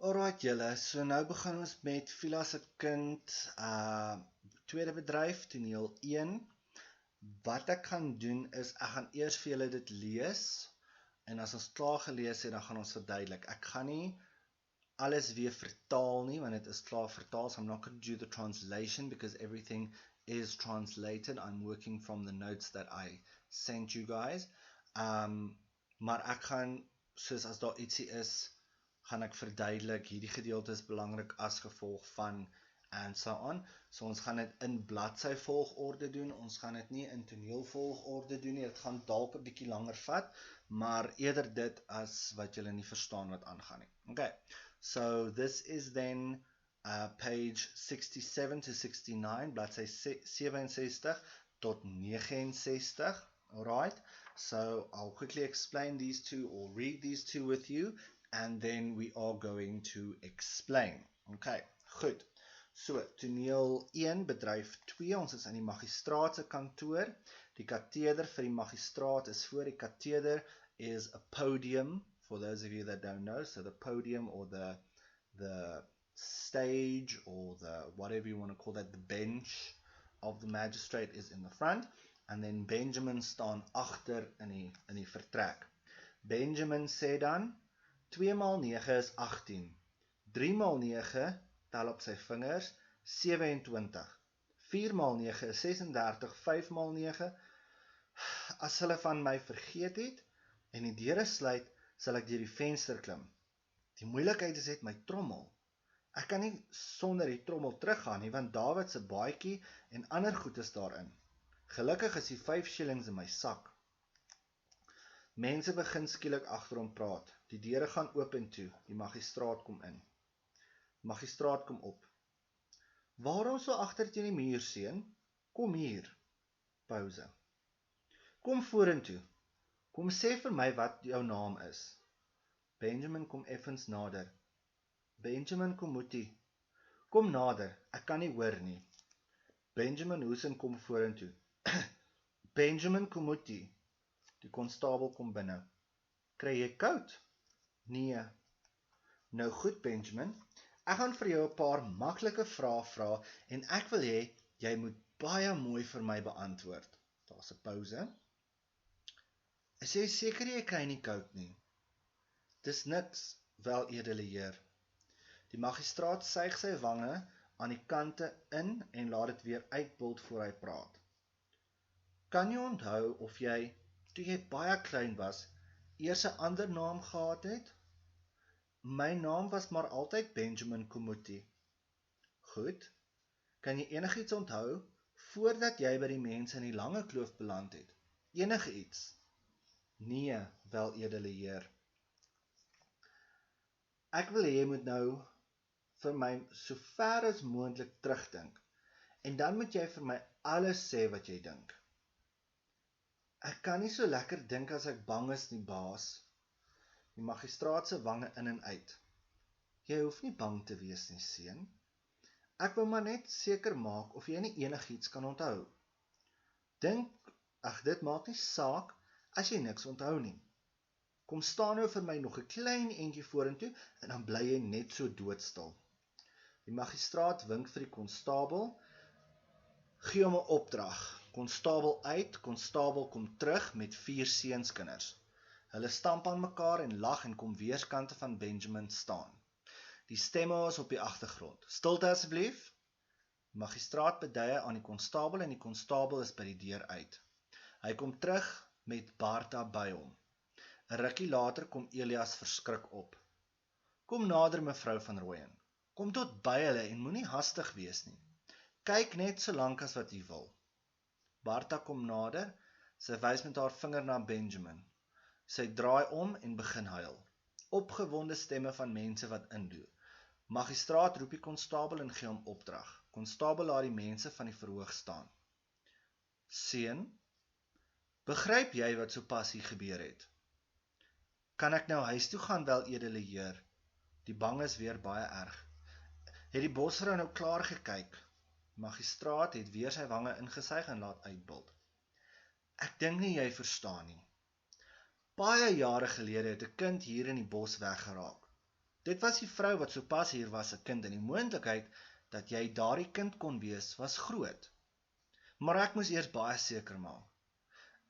Alright julle, so nou begin ons met Fiela se kind, tweede bedryf, toneel 1. Wat ek gaan doen is, ek gaan eers vir julle dit lees, en as ons klaar gelees het, dan gaan ons verduidelik. Ek gaan nie alles weer vertaal nie, want het is klaar vertaal, so I'm not going to do the translation, because everything is translated. I'm working from the notes that I sent you guys. Maar ek gaan, soos as daar ietsie is, gaan ek verduidelik, hierdie gedeelte is belangrik as gevolg van, and so on. So ons gaan dit in bladsy volgorde doen, ons gaan dit nie in toneel volgorde doen nie, dit gaan dalk 'n bietjie langer vat, maar eerder dit as wat julle nie verstaan wat aangaan nie. Okay, so this is then page 67 to 69, bladsy 67 tot 69, alright? So I'll quickly explain these two, or read these two with you, and then we are going to explain. Okay, goed. So, toneel 1, bedryf 2, ons is in die magistraat se kantoor. Die kateder vir die magistraat is voor. Die kateder is a podium, for those of you that don't know. So the podium, or the stage, or the whatever you want to call that, the bench of the magistrate is in the front, and then Benjamin staan agter in die vertrek. Benjamin sê dan, 2 maal 9 is 18, 3 maal 9, tel op sy vingers, 27, 4 maal 9 is 36, 5 maal 9, as hulle van my vergeet het, en die deure sluit, sal ek deur die venster klim. Die moeilikheid is met my trommel. Ek kan nie sonder die trommel teruggaan nie, want David se baadjie en ander goed is daarin. Gelukkig is die 5 shillings in my sak. Mense begin skielik agter hom praat. Die deure gaan oop en toe. Die magistraat kom in. Magistraat kom op. Waarom so agter teen die muur, seun? Kom hier. Pauze. Kom vorentoe. Kom sê vir my wat jou naam is. Benjamin kom effens nader. Benjamin kom moetie. Kom nader, ek kan nie hoor nie. Benjamin hoes en kom vorentoe. Benjamin kom moetie. Die konstabel kom binne. Kry jy koud? Nee. Nou goed, Benjamin. Ek gaan vir jou 'n paar maklike vrae vra en ek wil hê jy moet baie mooi vir my beantwoord. Daar's 'n pouse. Is jy seker jy kry nie koud nie? Dis niks, wel edele heer. Die magistraat suig sy wange aan die kante in en laat dit weer uitbult voor hy praat. Kan jy onthou of jy, toe jy baie klein was, eers 'n ander naam gehad het? My naam was maar altyd Benjamin Komuti. Goed. Kan jy enigiets onthou, voordat jy by die mense in die lange kloof beland het? Enige iets? Nee, wel edele heer. Ek wil hê jy moet nou vir my so ver as moontlik terugdink, en dan moet jy vir my alles sê wat jy dink. Ek kan nie so lekker dink as ek bang is nie, baas. Die magistraat se wange in en uit. Jy hoef nie bang te wees nie, seun. Ek wil maar net seker maak of jy nie enigiets kan onthou. Dit maak nie saak as jy niks onthou nie. Kom staan nou vir my nog 'n klein entjie vorentoe en dan bly jy net so doodstil. Die magistraat wink vir die konstabel, gee hom 'n opdrag. Konstabel uit, konstabel kom terug met 4 seunskinders. Hulle stamp aan mekaar en lag en kom weerskante van Benjamin staan. Die stemme is op die agtergrond. Stilte asseblief. Die magistraat beduie aan die konstabel en die konstabel is by die deur uit. Hy kom terug met Barta by hom. 'n Rukkie later kom Elias verskrik op. Kom nader, mevrou van Rooyen. Kom tot by hulle en moenie hastig wees nie. Kyk net so lank as wat jy wil. Barta kom nader, sy wys met haar vinger na Benjamin. Sy draai om en begin huil. Opgewonde stemme van mense wat inloer. Magistraat roep die konstabel en gee hom opdrag. Konstabel laat die mense van die verhoog staan. Seun, begryp jy wat sopas hier gebeur het? Kan ek nou huis toe gaan, wel edele heer? Die bang is weer baie erg. Het die bosvrou nou klaar gekyk? Magistraat het weer sy wange ingesuig en laat uitbult. Ek dink nie jy verstaan nie. Baie jare gelede het 'n kind hier in die bos weggeraak. Dit was die vrou wat sopas hier was 'n kind en die moontlikheid dat jy daardie kind kon wees was groot. Maar ek moes eers baie seker maak.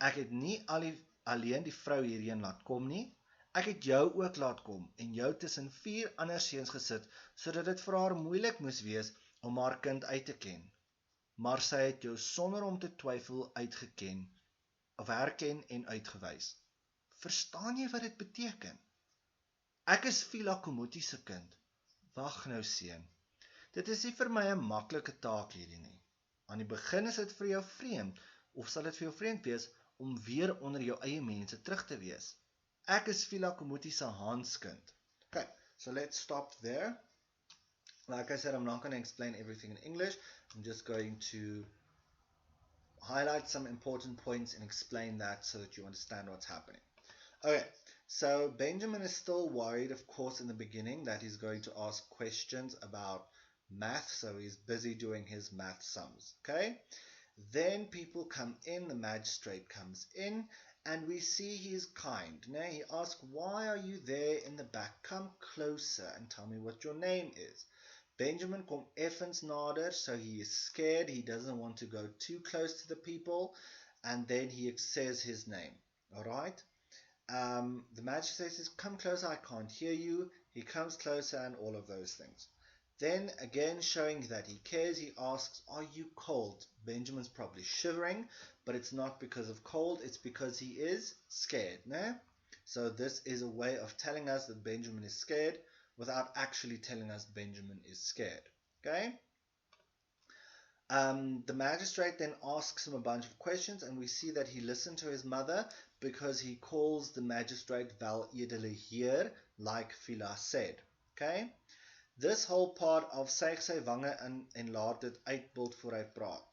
Ek het nie alleen die vrou hierheen laat kom nie, ek het jou ook laat kom en jou tussen 4 ander seuns gesit, sodat dit vir haar moeilik moes wees om haar kind uit te ken. Maar sy het jou sonder om te twyfel uitgeken, of herken en uitgewys. Verstaan jy wat dit beteken? Ek is Fiela se kind. Wag nou seun. Dit is nie vir my 'n maklike taak hierdie nie. Aan die begin is dit vir jou vreemd, of sal dit vir jou vreemd wees, om weer onder jou eie mense terug te wees. Ek is Fiela se handskind. Okay, so let's stop there. Like I said, I'm not going to explain everything in English. I'm just going to highlight some important points and explain that so that you understand what's happening. Okay, so Benjamin is still worried, of course, in the beginning that he's going to ask questions about math, so he's busy doing his math sums, okay? Then people come in, the magistrate comes in, and we see he's kind. Now he asks, why are you there in the back? Come closer and tell me what your name is. Benjamin kom effens nader, so he is scared. He doesn't want to go too close to the people, and then he says his name. All right? The magistrate says, come closer, I can't hear you. He comes closer and all of those things. Then, again showing that he cares, he asks, are you cold? Benjamin's probably shivering, but it's not because of cold, it's because he is scared. No? So this is a way of telling us that Benjamin is scared without actually telling us Benjamin is scared. Okay? The magistrate then asks him a bunch of questions, and we see that he listened to his mother because he calls the magistrate wel edele Hier, like Fiela said. Okay? This whole part of suig sy wange in en laat dit uitbult voor hy praat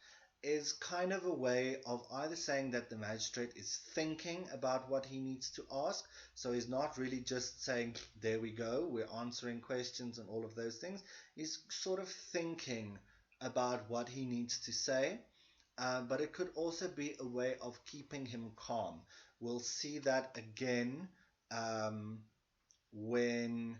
is kind of a way of either saying that the magistrate is thinking about what he needs to ask, so he's not really just saying, there we go, we're answering questions and all of those things. He's sort of thinking about what he needs to say, but it could also be a way of keeping him calm. We'll see that again when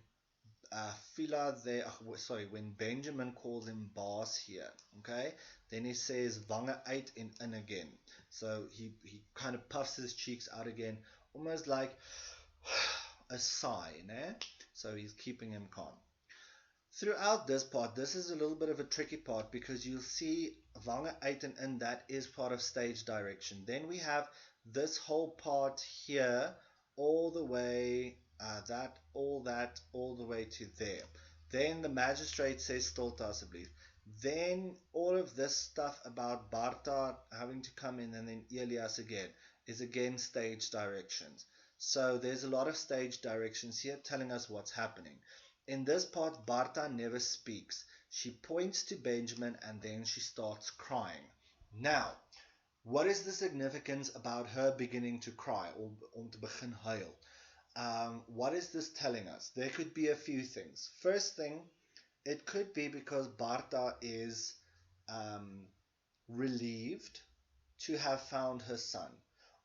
when Benjamin calls him baas here, okay, then he says wange uit en in again. So he kind of puffs his cheeks out again, almost like a sigh, né? So he's keeping him calm. Throughout this part, this is a little bit of a tricky part because you'll see wange uit en in, that is part of stage direction. Then we have this whole part here, all the way all the way to there. Then the magistrate says stilte asseblief. Then all of this stuff about Barta having to come in and then Elias again is again stage directions. So there's a lot of stage directions here telling us what's happening. In this part, Barta never speaks. She points to Benjamin and then she starts crying. Now, what is the significance about her beginning to cry or om te begin huil? What is this telling us? There could be a few things. First thing, it could be because Barta is relieved to have found her son,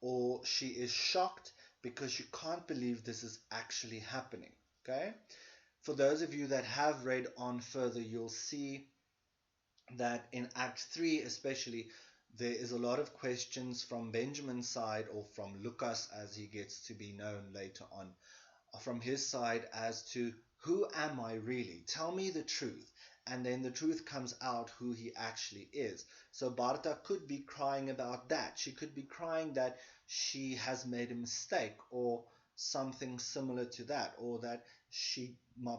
or she is shocked because she can't believe this is actually happening. Okay? For those of you that have read on further, you'll see that in Act 3 especially, there is a lot of questions from Benjamin's side, or from Lucas as he gets to be known later on, from his side as to who am I really? Tell me the truth. And then the truth comes out who he actually is. So Barta could be crying about that. She could be crying that she has made a mistake or something similar to that, or that she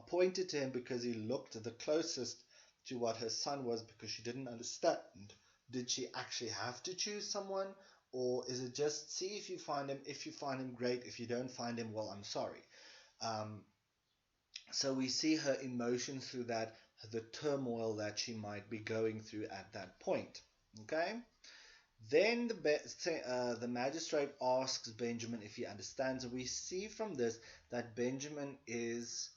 pointed to him because he looked the closest to what her son was because she didn't understand. Did she actually have to choose someone, or is it just see if you find him? If you find him, great. If you don't find him, well, I'm sorry. So we see her emotions through that, the turmoil that she might be going through at that point. Okay. Then the magistrate asks Benjamin if he understands, and we see from this that Benjamin is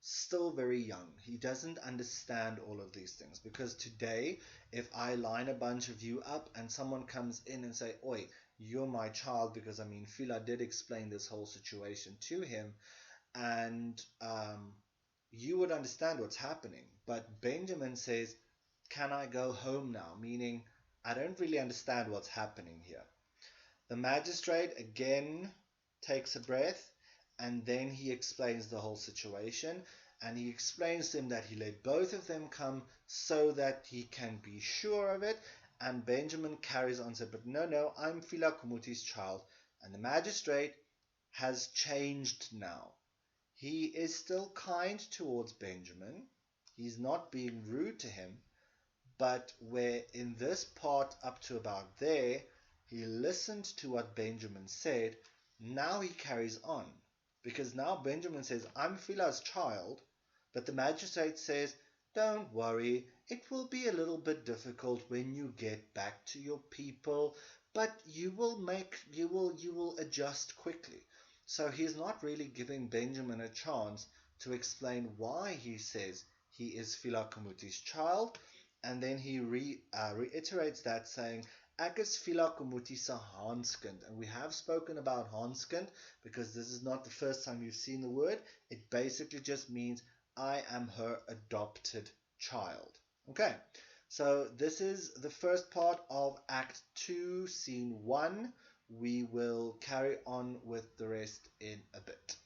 still very young. He doesn't understand all of these things, because today if I line a bunch of you up and someone comes in and say, oi, you're my child, because I mean Fiela did explain this whole situation to him, and you would understand what's happening. But Benjamin says, can I go home now? Meaning, I don't really understand what's happening here. The magistrate again takes a breath, and then he explains the whole situation, and he explains to him that he let both of them come so that he can be sure of it. And Benjamin carries on, said, but no, I'm Fiela Kumuti's child. And the magistrate has changed now. He is still kind towards Benjamin. He's not being rude to him. But where in this part up to about there, he listened to what Benjamin said, now he carries on. Because now Benjamin says, I'm Fiela's child. But the magistrate says, don't worry, it will be a little bit difficult when you get back to your people, but you will adjust quickly. So he's not really giving Benjamin a chance to explain why he says he is Fiela Kumuti's child, and then he reiterates that saying, Ek is Fiela Kumuti se haanskind. And we have spoken about haanskind because this is not the first time you've seen the word. It basically just means I am her adopted child. Okay, so this is the first part of Act 2, Scene 1. We will carry on with the rest in a bit.